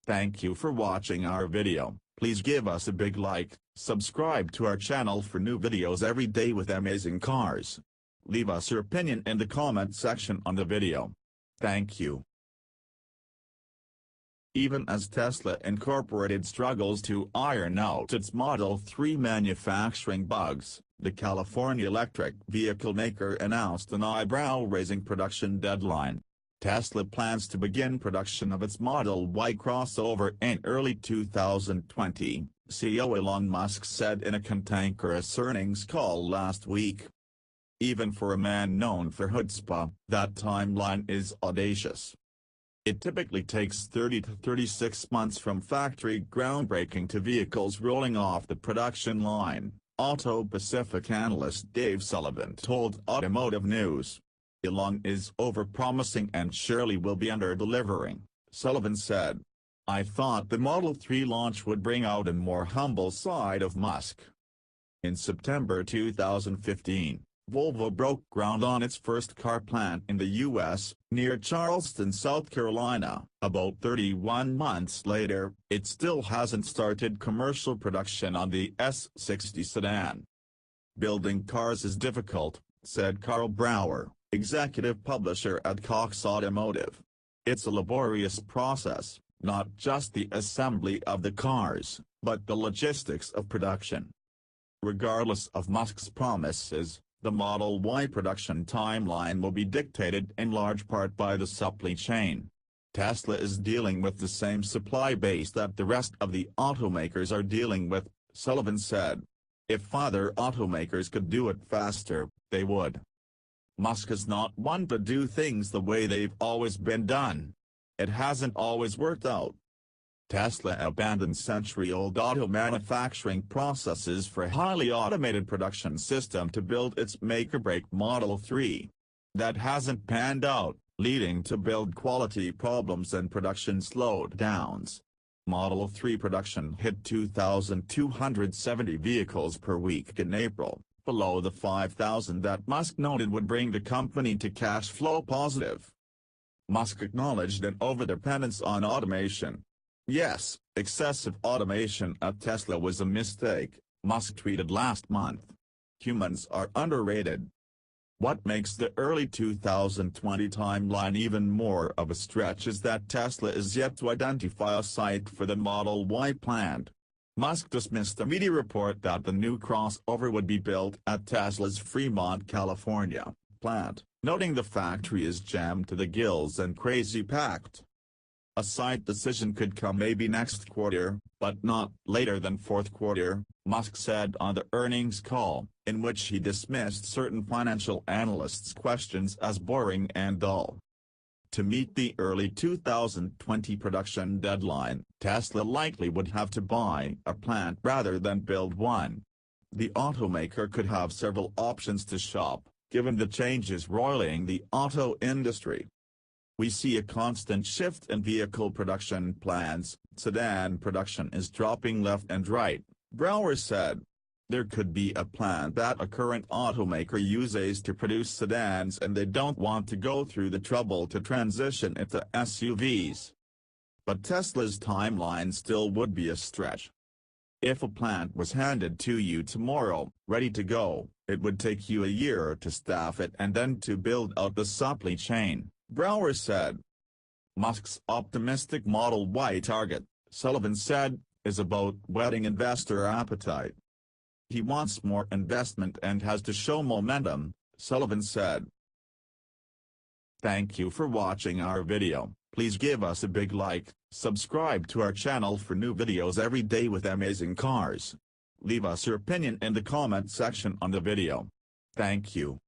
Thank you for watching our video. Please give us a big like, subscribe to our channel for new videos every day with amazing cars. Leave us your opinion in the comment section on the video. Thank you. Even as Tesla Incorporated struggles to iron out its Model 3 manufacturing bugs, the California electric vehicle maker announced an eyebrow-raising production deadline. Tesla plans to begin production of its Model Y crossover in early 2020, CEO Elon Musk said in a cantankerous earnings call last week. Even for a man known for chutzpah, that timeline is audacious. It typically takes 30 to 36 months from factory groundbreaking to vehicles rolling off the production line, AutoPacific analyst Dave Sullivan told Automotive News. Elon is overpromising and surely will be underdelivering, Sullivan said. I thought the Model 3 launch would bring out a more humble side of Musk. In September 2015, Volvo broke ground on its first car plant in the U.S., near Charleston, South Carolina. About 31 months later, it still hasn't started commercial production on the S60 sedan. Building cars is difficult, said Carl Brower, executive publisher at Cox Automotive. It's a laborious process, not just the assembly of the cars, but the logistics of production. Regardless of Musk's promises, the Model Y production timeline will be dictated in large part by the supply chain. Tesla is dealing with the same supply base that the rest of the automakers are dealing with, Sullivan said. If other automakers could do it faster, they would. Musk is not one to do things the way they've always been done. It hasn't always worked out. Tesla abandoned century-old auto manufacturing processes for a highly automated production system to build its make-or-break Model 3. That hasn't panned out, leading to build quality problems and production slowdowns. Model 3 production hit 2,270 vehicles per week in April, below the 5,000 that Musk noted would bring the company to cash flow positive. Musk acknowledged an overdependence on automation. Yes, excessive automation at Tesla was a mistake, Musk tweeted last month. Humans are underrated. What makes the early 2020 timeline even more of a stretch is that Tesla is yet to identify a site for the Model Y plant. Musk dismissed a media report that the new crossover would be built at Tesla's Fremont, California, plant, noting the factory is jammed to the gills and crazy packed. A site decision could come maybe next quarter, but not later than fourth quarter, Musk said on the earnings call, in which he dismissed certain financial analysts' questions as boring and dull. To meet the early 2020 production deadline, Tesla likely would have to buy a plant rather than build one. The automaker could have several options to shop, given the changes roiling the auto industry. We see a constant shift in vehicle production plans. Sedan production is dropping left and right, Brower said. There could be a plan that a current automaker uses to produce sedans and they don't want to go through the trouble to transition into SUVs. But Tesla's timeline still would be a stretch. If a plant was handed to you tomorrow, ready to go, it would take you a year to staff it and then to build out the supply chain, Brower said. Musk's optimistic Model Y target, Sullivan said, is about whetting investor appetite. He wants more investment and has to show momentum, Sullivan said. Thank you for watching our video. Please give us a big like, subscribe to our channel for new videos every day with amazing cars. Leave us your opinion in the comment section on the video. Thank you.